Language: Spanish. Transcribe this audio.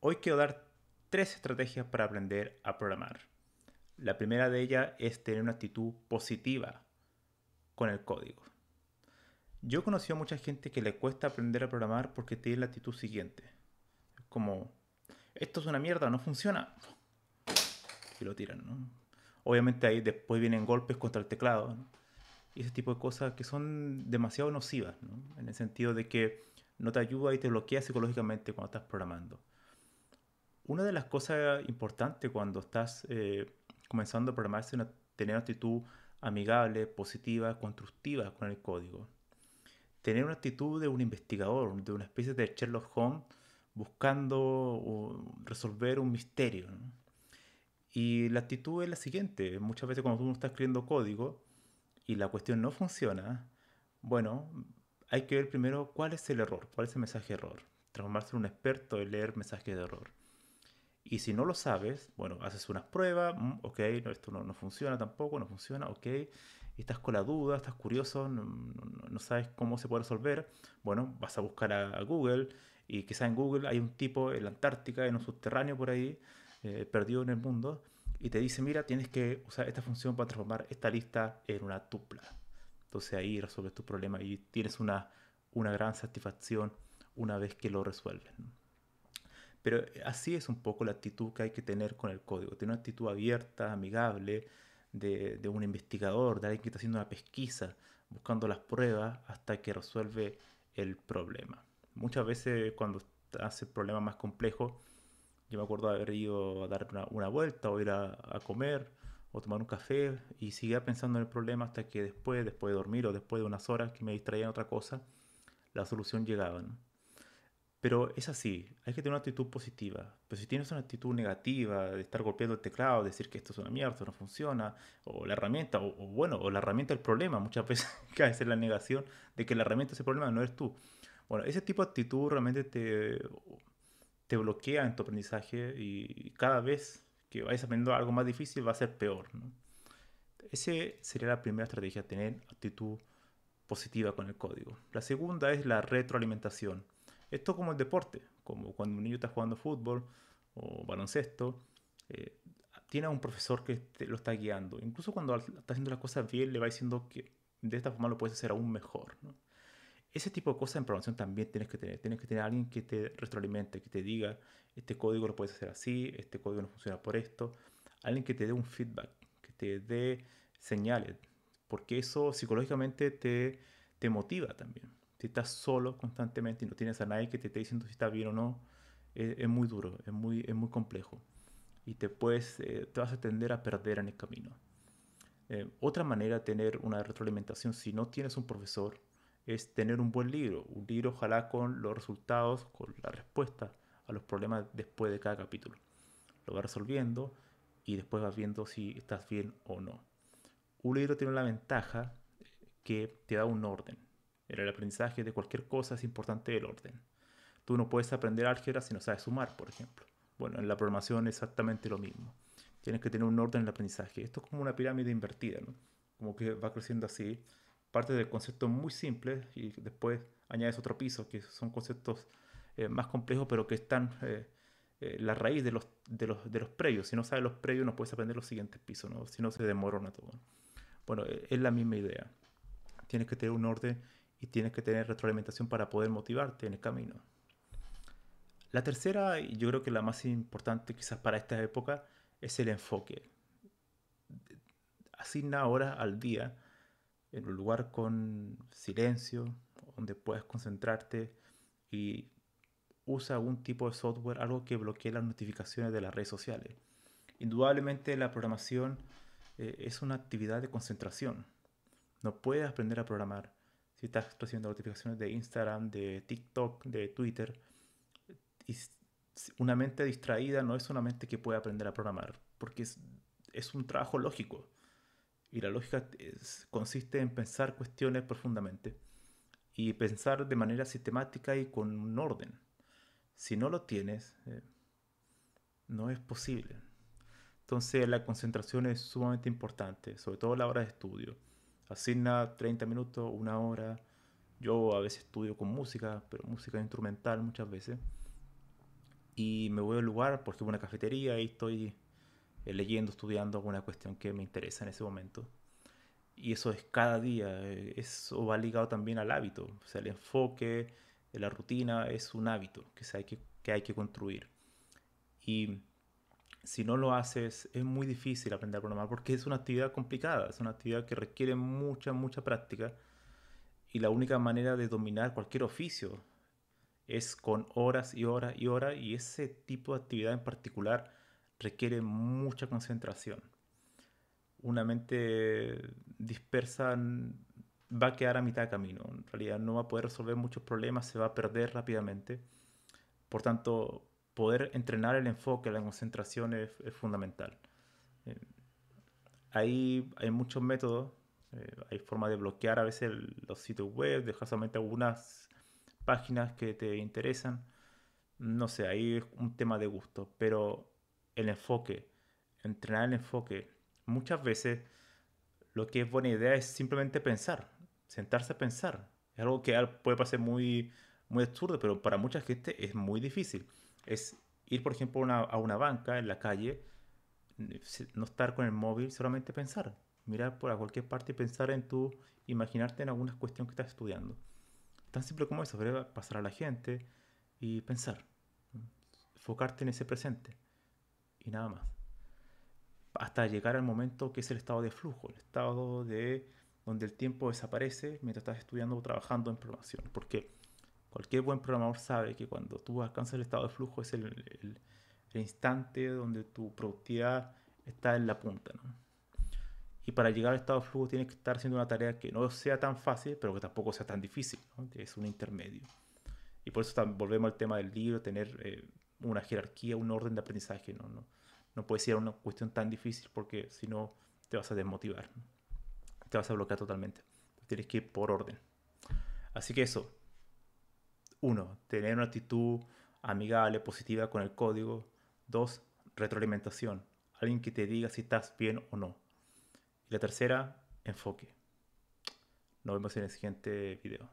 Hoy quiero dar tres estrategias para aprender a programar. La primera de ellas es tener una actitud positiva con el código. Yo he conocido a mucha gente que le cuesta aprender a programar porque tiene la actitud siguiente. Como, esto es una mierda, no funciona. Y lo tiran, ¿no? Obviamente ahí después vienen golpes contra el teclado, ¿no? Y ese tipo de cosas que son demasiado nocivas, ¿no? En el sentido de que no te ayuda y te bloquea psicológicamente cuando estás programando. Una de las cosas importantes cuando estás comenzando a programar es tener una actitud amigable, positiva, constructiva con el código. Tener una actitud de un investigador, de una especie de Sherlock Holmes buscando resolver un misterio, ¿no? Y la actitud es la siguiente. Muchas veces cuando uno está escribiendo código y la cuestión no funciona, bueno, hay que ver primero cuál es el error, cuál es el mensaje de error. Transformarse en un experto en leer mensajes de error. Y si no lo sabes, bueno, haces unas pruebas, ok, no, esto no funciona tampoco, no funciona, ok. Y estás con la duda, estás curioso, no sabes cómo se puede resolver. Bueno, vas a buscar a Google y quizá en Google hay un tipo en la Antártica, en un subterráneo por ahí, perdido en el mundo, y te dice, mira, tienes que usar esta función para transformar esta lista en una tupla. Entonces ahí resuelves tu problema y tienes una gran satisfacción una vez que lo resuelves, ¿no? Pero así es un poco la actitud que hay que tener con el código. Tener una actitud abierta, amigable, de un investigador, de alguien que está haciendo una pesquisa, buscando las pruebas hasta que resuelve el problema. Muchas veces cuando hace problemas más complejos, yo me acuerdo de haber ido a dar una vuelta o ir a comer o tomar un café y seguía pensando en el problema hasta que después de dormir o después de unas horas que me distraía en otra cosa, la solución llegaba, ¿no? Pero es así, hay que tener una actitud positiva. Pero si tienes una actitud negativa, de estar golpeando el teclado, decir que esto es una mierda, no funciona, o la herramienta, o la herramienta es el problema, muchas veces cae en la negación de que la herramienta es el problema, no eres tú. Bueno, ese tipo de actitud realmente te bloquea en tu aprendizaje y cada vez que vayas aprendiendo algo más difícil va a ser peor, ¿no? Ese sería la primera estrategia, tener actitud positiva con el código. La segunda es la retroalimentación. Esto como el deporte, como cuando un niño está jugando fútbol o baloncesto, eh, tiene a un profesor que lo está guiando. Incluso cuando está haciendo las cosas bien, le va diciendo que de esta forma lo puedes hacer aún mejor, ¿no? Ese tipo de cosas en programación también tienes que tener. Tienes que tener a alguien que te retroalimente, que te diga, este código lo puedes hacer así, este código no funciona por esto. Alguien que te dé un feedback, que te dé señales, porque eso psicológicamente te motiva también. Si estás solo constantemente y no tienes a nadie que te esté diciendo si está bien o no, es muy duro, es muy complejo. Y te vas a tender a perder en el camino. Otra manera de tener una retroalimentación si no tienes un profesor es tener un libro ojalá con los resultados, con la respuesta a los problemas después de cada capítulo. Lo vas resolviendo y después vas viendo si estás bien o no. Un libro tiene la ventaja que te da un orden. En el aprendizaje de cualquier cosa es importante el orden. Tú no puedes aprender álgebra si no sabes sumar, por ejemplo. Bueno, en la programación es exactamente lo mismo. Tienes que tener un orden en el aprendizaje. Esto es como una pirámide invertida, ¿no? Como que va creciendo así. Parte de conceptos muy simples y después añades otro piso, que son conceptos más complejos, pero que están la raíz de los previos. Si no sabes los previos, no puedes aprender los siguientes pisos, ¿no? Si no, se demorona todo. Bueno, es la misma idea. Tienes que tener un orden y tienes que tener retroalimentación para poder motivarte en el camino. La tercera, y yo creo que la más importante quizás para esta época, es el enfoque. Asigna horas al día en un lugar con silencio, donde puedas concentrarte y usa algún tipo de software, algo que bloquee las notificaciones de las redes sociales. Indudablemente la programación es una actividad de concentración. No puedes aprender a programar si estás recibiendo notificaciones de Instagram, de TikTok, de Twitter. Y una mente distraída no es una mente que puede aprender a programar, porque es un trabajo lógico. Y la lógica consiste en pensar cuestiones profundamente y pensar de manera sistemática y con un orden. Si no lo tienes, no es posible. Entonces la concentración es sumamente importante, sobre todo a la hora de estudio. Asigna 30 minutos, una hora. Yo a veces estudio con música, pero música instrumental muchas veces. y me voy al lugar, por ejemplo, una cafetería, y estoy leyendo, estudiando alguna cuestión que me interesa en ese momento. Y eso es cada día, eso va ligado también al hábito, o sea, el enfoque, la rutina es un hábito que hay que construir. Y si no lo haces, es muy difícil aprender a programar porque es una actividad complicada, es una actividad que requiere mucha, mucha práctica y la única manera de dominar cualquier oficio es con horas y horas y horas y ese tipo de actividad en particular requiere mucha concentración. Una mente dispersa va a quedar a mitad de camino, en realidad no va a poder resolver muchos problemas, se va a perder rápidamente. Por tanto, poder entrenar el enfoque, la concentración es fundamental. Eh, Ahí hay muchos métodos. Hay forma de bloquear a veces los sitios web, dejar solamente algunas páginas que te interesan. No sé, ahí es un tema de gusto. Pero el enfoque, entrenar el enfoque, muchas veces lo que es buena idea es simplemente pensar, sentarse a pensar. Es algo que puede parecer muy, muy absurdo, pero para mucha gente es muy difícil. Es ir, por ejemplo, a una banca en la calle, no estar con el móvil, solamente pensar. Mirar por a cualquier parte y pensar en tu, imaginarte en alguna cuestión que estás estudiando. Tan simple como eso, ver pasar a la gente y pensar. Enfocarte en ese presente y nada más. Hasta llegar al momento que es el estado de flujo, el estado de donde el tiempo desaparece mientras estás estudiando o trabajando en programación. Porque cualquier buen programador sabe que cuando tú alcanzas el estado de flujo es el instante donde tu productividad está en la punta, ¿no? Y para llegar al estado de flujo tienes que estar haciendo una tarea que no sea tan fácil, pero que tampoco sea tan difícil, ¿no? Es un intermedio. Y por eso volvemos al tema del libro, tener una jerarquía, un orden de aprendizaje. No puede ser una cuestión tan difícil porque si no te vas a desmotivar, ¿no? Te vas a bloquear totalmente. Tienes que ir por orden. Así que eso, uno, tener una actitud amigable, positiva con el código. Dos, retroalimentación. Alguien que te diga si estás bien o no. Y la tercera, enfoque. Nos vemos en el siguiente video.